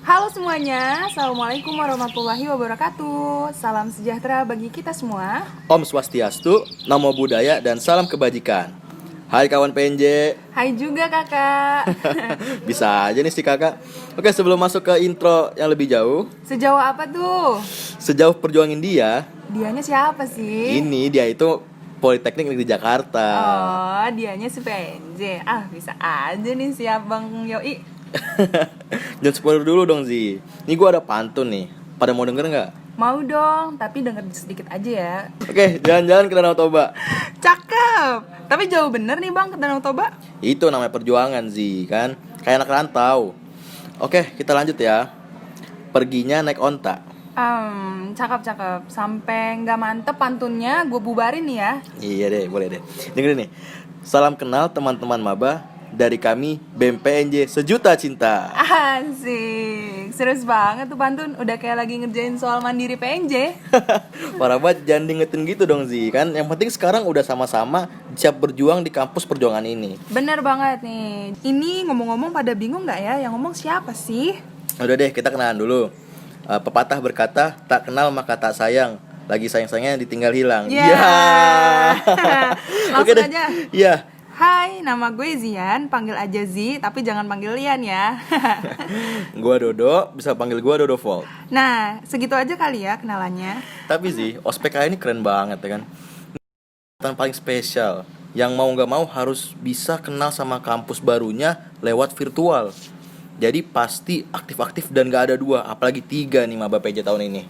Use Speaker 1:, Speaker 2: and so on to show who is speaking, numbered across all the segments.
Speaker 1: Halo semuanya, Assalamualaikum warahmatullahi wabarakatuh. Salam sejahtera bagi kita semua.
Speaker 2: Om Swastiastu, Namo Buddhaya, dan salam kebajikan. Hai kawan PNJ.
Speaker 1: Hai juga kakak.
Speaker 2: Bisa aja nih si kakak. Oke, sebelum masuk ke intro yang lebih jauh,
Speaker 1: Sejauh apa tuh?
Speaker 2: sejauh perjuangin dia,
Speaker 1: Dianya siapa sih?
Speaker 2: ini dia itu Politeknik Negeri Jakarta.
Speaker 1: Oh, dianya si PNJ. Ah, bisa aja nih si Abang Yoi.
Speaker 2: Jangan spoiler dulu dong Zi. Ini gue ada pantun nih. Pada mau denger nggak?
Speaker 1: Mau dong, tapi denger sedikit aja ya.
Speaker 2: Oke, jalan-jalan ke Danau Toba.
Speaker 1: Cakep. Tapi jauh bener nih bang ke Danau Toba.
Speaker 2: Itu namanya perjuangan Zi, kan? Kayak anak rantau. Oke, kita lanjut ya. Perginya naik onta.
Speaker 1: Cakep. Sampai nggak mantep pantunnya, gue bubarin nih ya.
Speaker 2: Iya deh, boleh deh. Dengerin nih. Salam kenal teman-teman maba dari kami BEM PNJ Sejuta Cinta.
Speaker 1: Asik, serius banget tuh pantun. Udah kayak lagi ngerjain soal mandiri PNJ.
Speaker 2: Parah banget, jangan diingetin gitu dong Zi. Kan yang penting sekarang udah sama-sama siap berjuang di kampus perjuangan ini.
Speaker 1: Bener banget nih. Ini ngomong-ngomong pada bingung gak ya? Yang ngomong siapa sih?
Speaker 2: Udah deh, kita kenalan dulu. Pepatah berkata, tak kenal maka tak sayang. Lagi sayang-sayangnya ditinggal hilang.
Speaker 1: Ya. Langsung
Speaker 2: Oke deh.
Speaker 1: aja.
Speaker 2: Iya.
Speaker 1: Hai, nama gue Zian. Panggil aja Zi, tapi jangan panggil Lian ya.
Speaker 2: Gua Dodo, bisa panggil gua Dodo Volt.
Speaker 1: Nah, segitu aja kali ya kenalannya.
Speaker 2: Tapi Zi, ospek ini keren banget ya kan. Yang paling spesial, yang mau nggak mau harus bisa kenal sama kampus barunya lewat virtual. Jadi pasti aktif-aktif dan gak ada 2, apalagi 3 nih maba PJ tahun ini.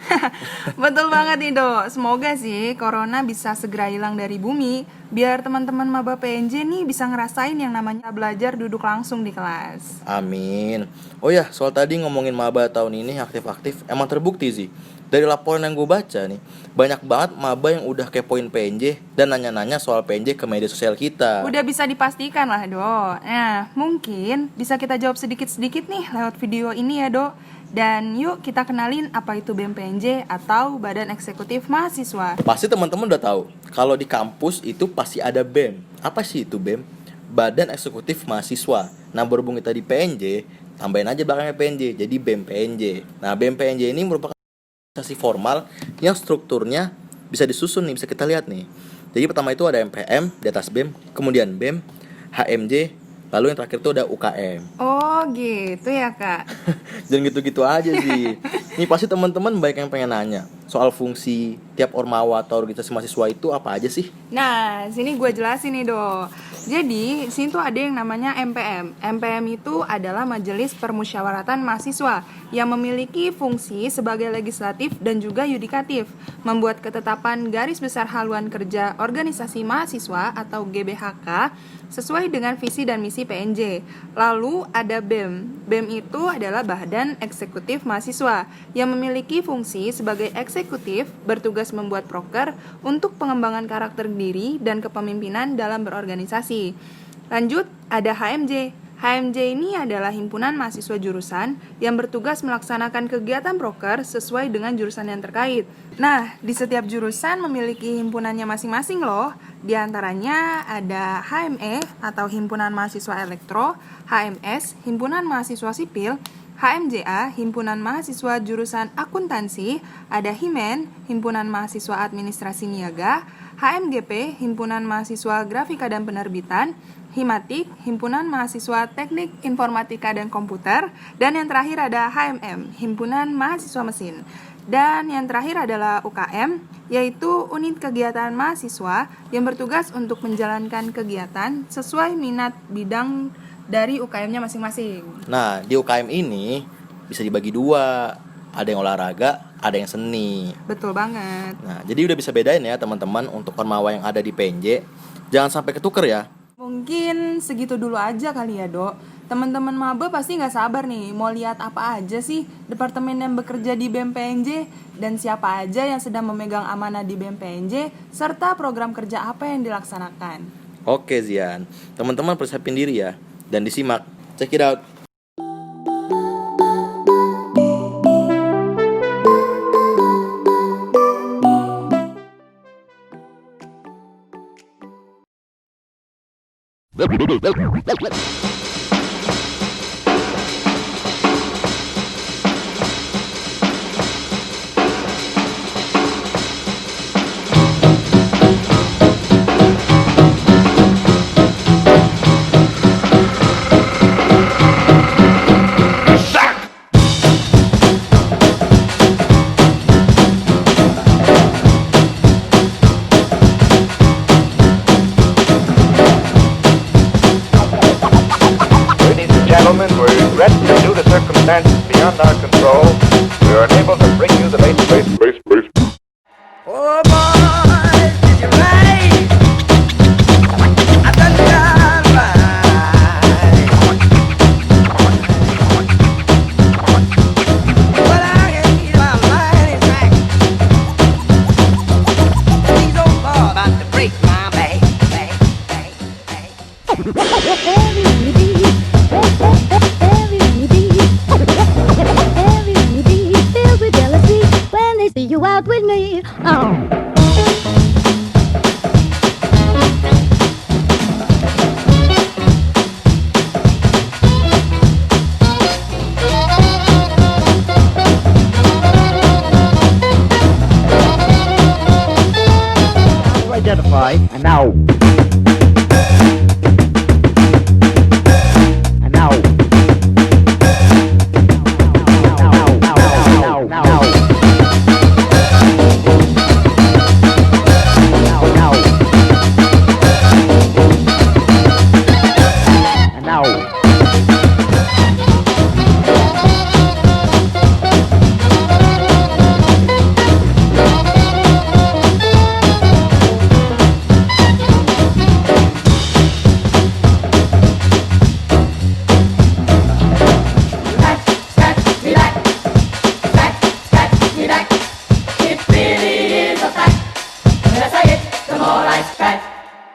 Speaker 1: Betul banget nih Do. Semoga sih corona bisa segera hilang dari bumi, biar teman-teman maba PNJ nih bisa ngerasain yang namanya belajar duduk langsung di kelas.
Speaker 2: Amin. Oh ya, soal tadi ngomongin maba tahun ini aktif-aktif, emang terbukti sih. Dari laporan yang gue baca nih, banyak banget maba yang udah kepoin PNJ dan nanya-nanya soal PNJ ke media sosial kita.
Speaker 1: Udah bisa dipastikan lah Do. Nah, mungkin bisa kita jawab sedikit-sedikit nih lewat video ini ya Do. Dan yuk kita kenalin apa itu BEM PNJ atau Badan Eksekutif Mahasiswa.
Speaker 2: Pasti teman-teman udah tahu, kalau di kampus itu pasti ada BEM. Apa sih itu BEM? Badan Eksekutif Mahasiswa. Nah, berhubung kita di PNJ, tambahin aja belakangnya PNJ, jadi BEM PNJ. Nah, BEM PNJ ini merupakan organisasi formal yang strukturnya bisa disusun nih, bisa kita lihat nih. Jadi pertama itu ada MPM di atas BEM, kemudian BEM, HMJ, lalu yang terakhir itu ada UKM.
Speaker 1: Oh gitu ya Kak.
Speaker 2: Jangan gitu-gitu aja sih. Ini pasti teman-teman banyak yang pengen nanya soal fungsi tiap ormawa atau organisasi mahasiswa itu apa aja sih?
Speaker 1: Nah, sini gue jelasin nih Do. Jadi, sini tuh ada yang namanya MPM. MPM itu adalah Majelis Permusyawaratan Mahasiswa yang memiliki fungsi sebagai legislatif dan juga yudikatif, membuat ketetapan garis besar haluan kerja organisasi mahasiswa atau GBHK sesuai dengan visi dan misi PNJ. Lalu ada BEM. BEM itu adalah Badan Eksekutif Mahasiswa yang memiliki fungsi sebagai eksekutif bertugas membuat proker untuk pengembangan karakter diri dan kepemimpinan dalam berorganisasi. Lanjut, ada HMJ. HMJ ini adalah himpunan mahasiswa jurusan yang bertugas melaksanakan kegiatan proker sesuai dengan jurusan yang terkait. Nah, di setiap jurusan memiliki himpunannya masing-masing loh. Di antaranya ada HME atau Himpunan Mahasiswa Elektro, HMS, Himpunan Mahasiswa Sipil, HMJA, Himpunan Mahasiswa Jurusan Akuntansi, ada HIMEN, Himpunan Mahasiswa Administrasi Niaga, HMGP, Himpunan Mahasiswa Grafika dan Penerbitan, Himatik, Himpunan Mahasiswa Teknik Informatika dan Komputer, dan yang terakhir ada HMM, Himpunan Mahasiswa Mesin. Dan yang terakhir adalah UKM, yaitu unit kegiatan mahasiswa yang bertugas untuk menjalankan kegiatan sesuai minat bidang dari UKM-nya masing-masing.
Speaker 2: Nah, di UKM ini bisa dibagi 2. Ada yang olahraga, ada yang seni.
Speaker 1: Betul banget.
Speaker 2: Nah, jadi udah bisa bedain ya teman-teman untuk ormawa yang ada di PNJ. Jangan sampai ketuker ya.
Speaker 1: Mungkin segitu dulu aja kali ya Dok. Teman-teman maba pasti nggak sabar nih mau lihat apa aja sih departemen yang bekerja di BEM PNJ dan siapa aja yang sedang memegang amanah di BEM PNJ serta program kerja apa yang dilaksanakan.
Speaker 2: Oke Zian, teman-teman persiapin diri ya dan disimak. Check it out.
Speaker 3: Due to circumstances beyond our control, we are unable to bring you the latest.
Speaker 4: Oh boy, did you ride? I done got right. But I can keep my mind intact. These old boys about to break my back.
Speaker 5: Filled with jealousy when they see you out with me. Oh.
Speaker 6: Identify and now. And now. And now.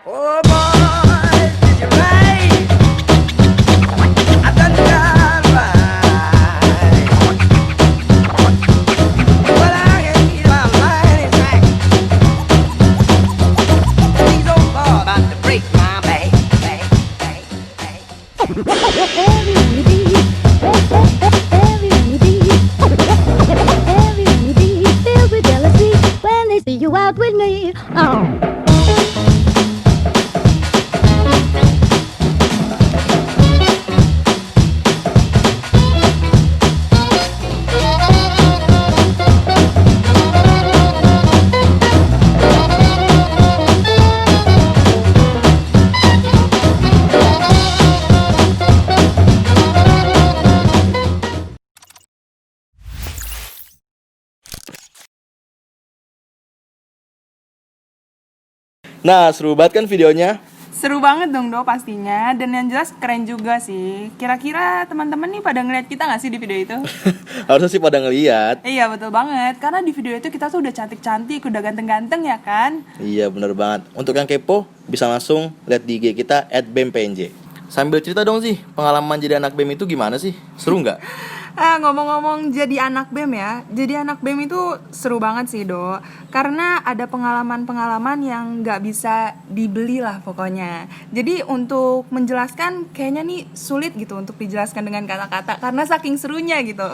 Speaker 4: Oh boy, did you ride? I done got right. But I can keep my mind intact. These old boys about to break my back.
Speaker 5: Filled with jealousy when they see you out with me. Oh.
Speaker 2: Nah, seru banget kan videonya?
Speaker 1: Seru banget dong Do pastinya, dan yang jelas keren juga sih. Kira-kira teman-teman nih pada ngeliat kita nggak sih di video itu?
Speaker 2: Harusnya sih pada ngeliat.
Speaker 1: Iya betul banget, karena di video itu kita tuh udah cantik-cantik, udah ganteng-ganteng ya kan?
Speaker 2: Iya, bener banget. Untuk yang kepo, bisa langsung lihat di IG kita @bempnj. Sambil cerita dong sih, pengalaman jadi anak BEM itu gimana sih? Seru nggak?
Speaker 1: Ngomong-ngomong jadi anak BEM ya, jadi anak BEM itu seru banget sih Do. Karena ada pengalaman-pengalaman yang nggak bisa dibeli lah pokoknya. Jadi untuk menjelaskan kayaknya nih sulit gitu untuk dijelaskan dengan kata-kata karena saking serunya gitu.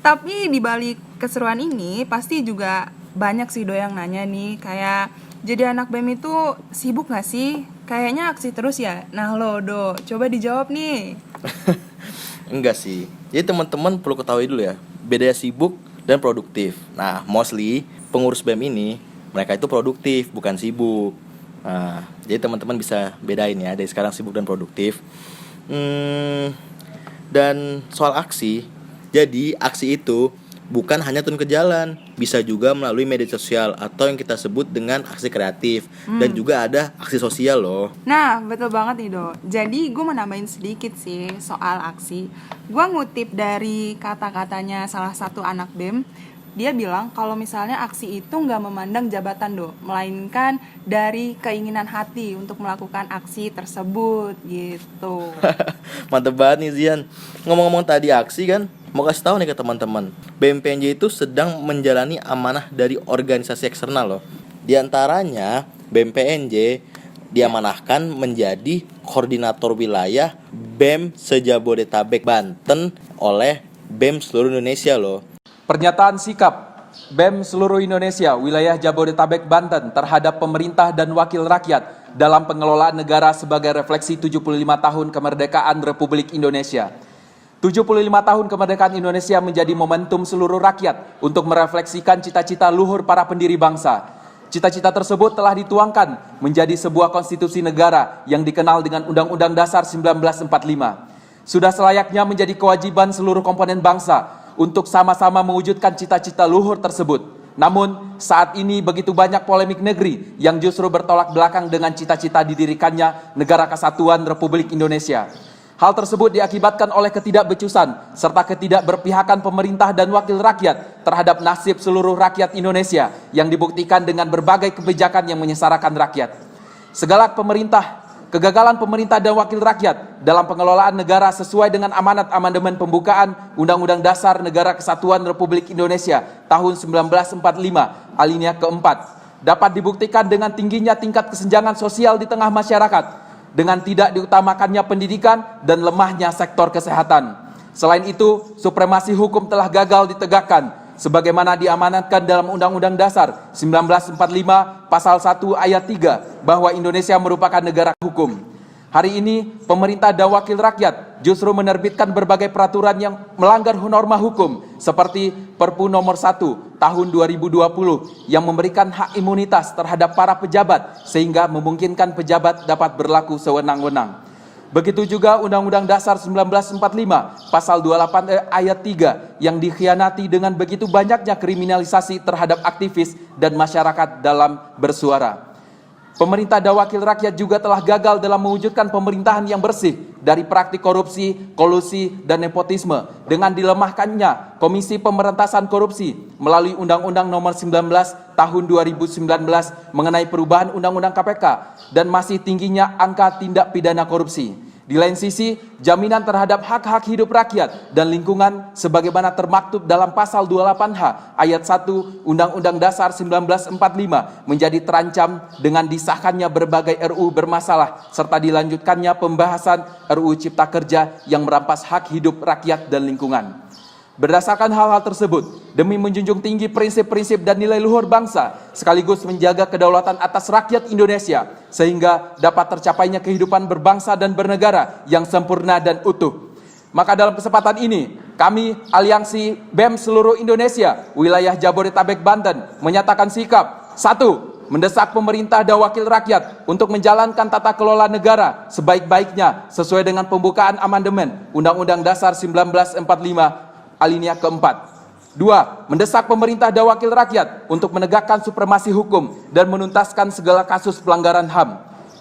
Speaker 1: Tapi di balik keseruan ini pasti juga banyak sih Do yang nanya nih kayak jadi anak BEM itu sibuk gak sih? Kayaknya aksi terus ya. Nah lo Do, coba dijawab nih.
Speaker 2: Enggak sih. Jadi teman-teman perlu ketahui dulu ya, beda sibuk dan produktif. Nah, mostly pengurus BEM ini mereka itu produktif, bukan sibuk. Nah, jadi teman-teman bisa bedain ya dari sekarang sibuk dan produktif. Dan soal aksi, jadi aksi itu bukan hanya turun ke jalan, bisa juga melalui media sosial atau yang kita sebut dengan aksi kreatif. Dan juga ada aksi sosial loh.
Speaker 1: Nah, betul banget nih Do. Jadi gue mau nambahin sedikit sih soal aksi. Gue ngutip dari kata-katanya salah satu anak BEM. Dia bilang kalau misalnya aksi itu nggak memandang jabatan Do, melainkan dari keinginan hati untuk melakukan aksi tersebut gitu.
Speaker 2: Mantep banget nih Zian. Ngomong-ngomong tadi aksi kan, mau kasih tahu nih ke teman-teman, BMPNJ itu sedang menjalani amanah dari organisasi eksternal loh. Di antaranya BMPNJ diamanahkan menjadi koordinator wilayah BEM se-Jabodetabek Banten oleh BEM seluruh Indonesia loh.
Speaker 7: Pernyataan sikap BEM seluruh Indonesia wilayah Jabodetabek Banten terhadap pemerintah dan wakil rakyat dalam pengelolaan negara sebagai refleksi 75 tahun kemerdekaan Republik Indonesia. 75 tahun kemerdekaan Indonesia menjadi momentum seluruh rakyat untuk merefleksikan cita-cita luhur para pendiri bangsa. Cita-cita tersebut telah dituangkan menjadi sebuah konstitusi negara yang dikenal dengan Undang-Undang Dasar 1945. Sudah selayaknya menjadi kewajiban seluruh komponen bangsa untuk sama-sama mewujudkan cita-cita luhur tersebut. Namun, saat ini begitu banyak polemik negeri yang justru bertolak belakang dengan cita-cita didirikannya Negara Kesatuan Republik Indonesia. Hal tersebut diakibatkan oleh ketidakbecusan serta ketidakberpihakan pemerintah dan wakil rakyat terhadap nasib seluruh rakyat Indonesia yang dibuktikan dengan berbagai kebijakan yang menyesarakan rakyat. Kegagalan pemerintah dan wakil rakyat dalam pengelolaan negara sesuai dengan amanat amandemen pembukaan Undang-Undang Dasar Negara Kesatuan Republik Indonesia tahun 1945 alinea keempat dapat dibuktikan dengan tingginya tingkat kesenjangan sosial di tengah masyarakat, dengan tidak diutamakannya pendidikan dan lemahnya sektor kesehatan. Selain itu, supremasi hukum telah gagal ditegakkan sebagaimana diamanatkan dalam Undang-Undang Dasar 1945 Pasal 1 Ayat 3 bahwa Indonesia merupakan negara hukum. Hari ini, pemerintah dan wakil rakyat justru menerbitkan berbagai peraturan yang melanggar norma hukum seperti Perpu nomor 1 tahun 2020 yang memberikan hak imunitas terhadap para pejabat sehingga memungkinkan pejabat dapat berlaku sewenang-wenang. Begitu juga Undang-Undang Dasar 1945 Pasal 28 Ayat 3 yang dikhianati dengan begitu banyaknya kriminalisasi terhadap aktivis dan masyarakat dalam bersuara. Pemerintah dan wakil rakyat juga telah gagal dalam mewujudkan pemerintahan yang bersih dari praktik korupsi, kolusi, dan nepotisme dengan dilemahkannya Komisi Pemberantasan Korupsi melalui Undang-Undang Nomor 19 Tahun 2019 mengenai perubahan Undang-Undang KPK dan masih tingginya angka tindak pidana korupsi. Di lain sisi, jaminan terhadap hak-hak hidup rakyat dan lingkungan sebagaimana termaktub dalam Pasal 28H Ayat 1 Undang-Undang Dasar 1945 menjadi terancam dengan disahkannya berbagai RUU bermasalah serta dilanjutkannya pembahasan RUU Cipta Kerja yang merampas hak hidup rakyat dan lingkungan. Berdasarkan hal-hal tersebut, demi menjunjung tinggi prinsip-prinsip dan nilai luhur bangsa, sekaligus menjaga kedaulatan atas rakyat Indonesia, sehingga dapat tercapainya kehidupan berbangsa dan bernegara yang sempurna dan utuh. Maka dalam kesempatan ini, kami Aliansi BEM seluruh Indonesia, wilayah Jabodetabek Banten, menyatakan sikap. 1. Mendesak pemerintah dan wakil rakyat untuk menjalankan tata kelola negara sebaik-baiknya sesuai dengan pembukaan amandemen Undang-Undang Dasar 1945 alinea keempat. 2. Mendesak pemerintah dan wakil rakyat untuk menegakkan supremasi hukum dan menuntaskan segala kasus pelanggaran HAM.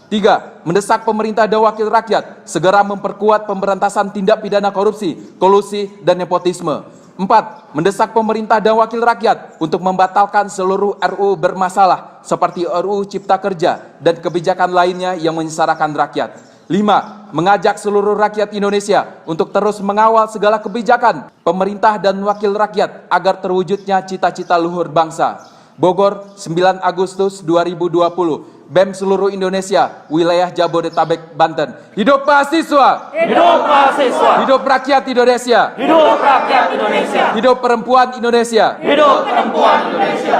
Speaker 7: 3. Mendesak pemerintah dan wakil rakyat segera memperkuat pemberantasan tindak pidana korupsi, kolusi, dan nepotisme. 4. Mendesak pemerintah dan wakil rakyat untuk membatalkan seluruh RUU bermasalah seperti RUU Cipta Kerja dan kebijakan lainnya yang menyesarakan rakyat. 5. Mengajak seluruh rakyat Indonesia untuk terus mengawal segala kebijakan pemerintah dan wakil rakyat agar terwujudnya cita-cita luhur bangsa. Bogor, 9 Agustus 2020. BEM seluruh Indonesia, wilayah Jabodetabek, Banten. Hidup mahasiswa!
Speaker 8: Hidup mahasiswa!
Speaker 7: Hidup rakyat Indonesia!
Speaker 8: Hidup rakyat Indonesia!
Speaker 7: Hidup perempuan Indonesia!
Speaker 8: Hidup perempuan Indonesia!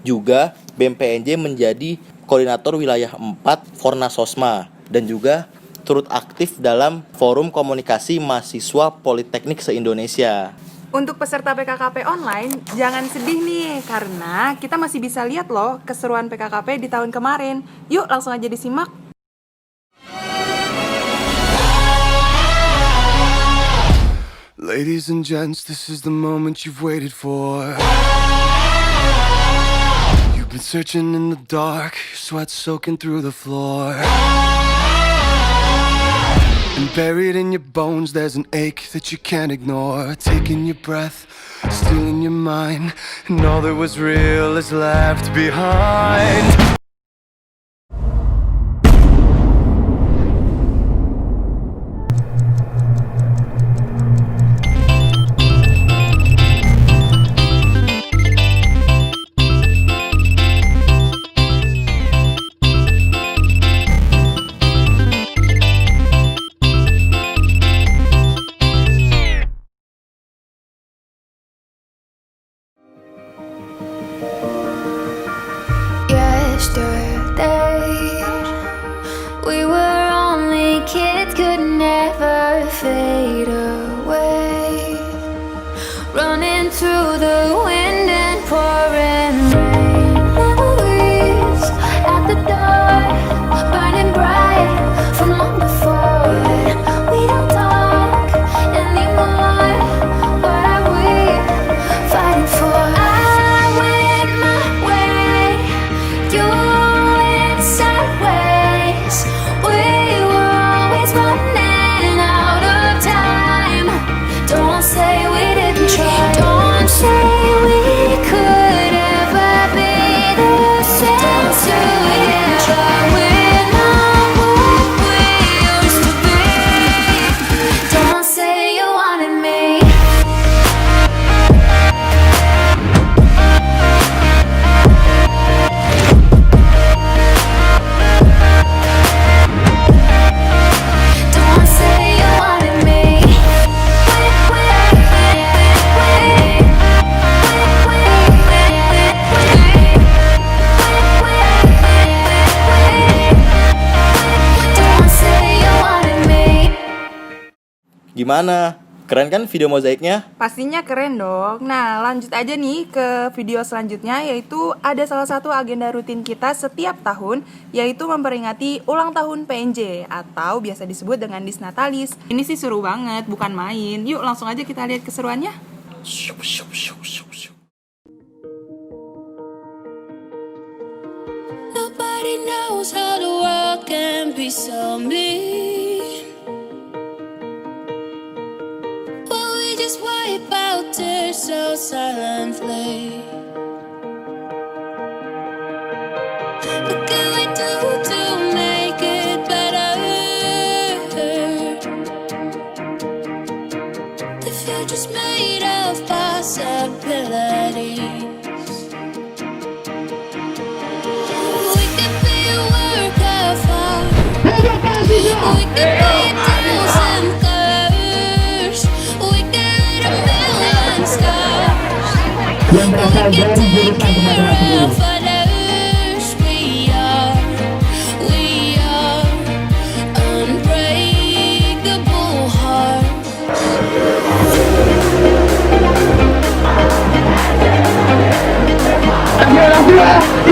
Speaker 2: Juga BEM PNJ menjadi koordinator wilayah 4 Fornasosma dan juga turut aktif dalam Forum Komunikasi Mahasiswa Politeknik se-Indonesia.
Speaker 1: Untuk peserta PKKP online, jangan sedih nih, karena kita masih bisa lihat loh keseruan PKKP di tahun kemarin. Yuk langsung aja disimak.
Speaker 9: Ladies and gents, this is the moment you've waited for. You've been searching in the dark, your sweat soaking through the floor. And buried in your bones, there's an ache that you can't ignore. Taking your breath, stealing your mind, and all that was real is left behind.
Speaker 5: Yesterday, we were only kids, could never fade away. Running through the wind and pouring rain. Memories at the door, burning bright from long before. We don't talk, say we didn't try. Don't say we could ever be the same. Say we didn't try. We're not what we used to be. Don't say you wanted me. Don't say you wanted me. Don't say you wanted me.
Speaker 2: Gimana? Keren kan video mozaiknya?
Speaker 1: Pastinya keren dong. Nah, lanjut aja nih ke video selanjutnya, yaitu ada salah satu agenda rutin kita setiap tahun, yaitu memperingati ulang tahun PNJ atau biasa disebut dengan Disnatalis. Ini sih seru banget, bukan main. Yuk langsung aja kita lihat keseruannya.
Speaker 5: Nobody knows how the world can be so mean. But we just wipe out tears so silently. What can we do to make it better? The future's made of possibilities. We could be a work of art. We could be a thousand colors. We could light a million stars. We could take care of others. We are unbreakable hearts. Unbreakable hearts.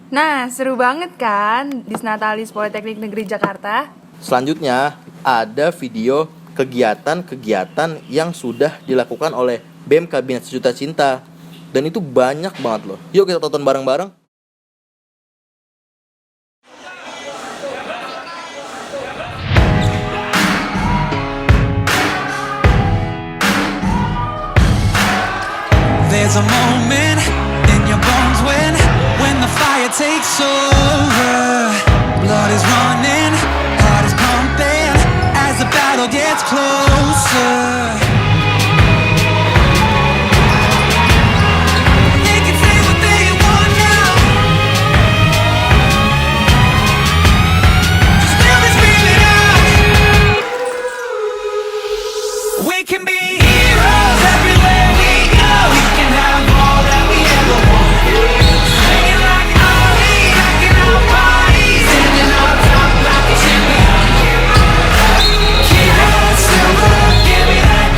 Speaker 1: Nah, seru banget kan Disnatalis Politeknik Negeri Jakarta?
Speaker 2: Selanjutnya ada video kegiatan-kegiatan yang sudah dilakukan oleh BEM Kabinet Sejuta Cinta. Dan itu banyak banget loh. Yuk kita tonton bareng-bareng.
Speaker 10: There's a moment in your bones when the fire takes over. Blood is running, heart is pumping as the battle gets closer. They can say what they want now. Just feel this feeling out. We can be heroes everywhere we go. We can have all that we ever wanted. Singing like Ali, rocking our bodies, standing on top like a champion. Keep it silver, give me that.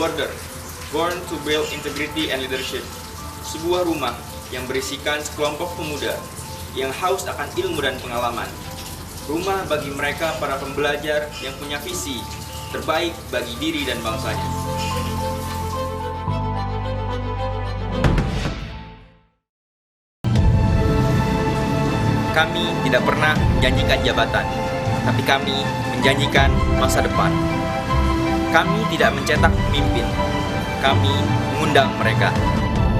Speaker 11: Border, Born to Build Integrity and Leadership. Sebuah rumah yang berisikan sekelompok pemuda yang haus akan ilmu dan pengalaman. Rumah bagi mereka para pembelajar yang punya visi terbaik bagi diri dan bangsanya. Kami tidak pernah menjanjikan jabatan, tapi kami menjanjikan masa depan. Kami tidak mencetak pemimpin, kami mengundang mereka.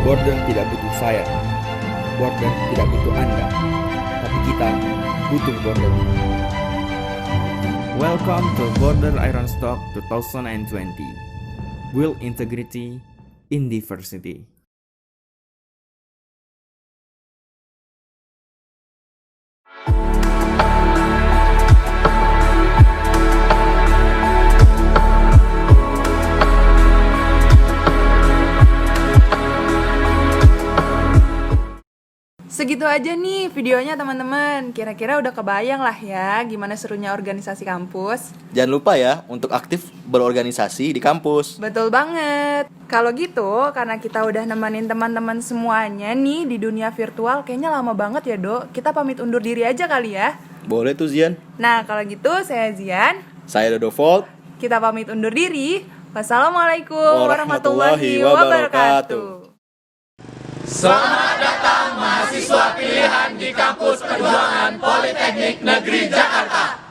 Speaker 12: Border tidak butuh saya, Border tidak butuh Anda, tapi kita butuh Border.
Speaker 13: Welcome to Border Ironstock 2020. Build integrity in diversity.
Speaker 1: Segitu aja nih videonya teman-teman. Kira-kira udah kebayang lah ya gimana serunya organisasi kampus.
Speaker 2: Jangan lupa ya untuk aktif berorganisasi di kampus.
Speaker 1: Betul banget. Kalau gitu, karena kita udah nemenin teman-teman semuanya nih di dunia virtual, kayaknya lama banget ya, Dok. Kita pamit undur diri aja kali ya.
Speaker 2: Boleh tuh, Zian.
Speaker 1: Nah, kalau gitu saya Zian.
Speaker 2: Saya Dodo Volt.
Speaker 1: Kita pamit undur diri. Wassalamualaikum warahmatullahi wabarakatuh.
Speaker 8: Selamat datang mahasiswa pilihan di Kampus Perjuangan Politeknik Negeri Jakarta.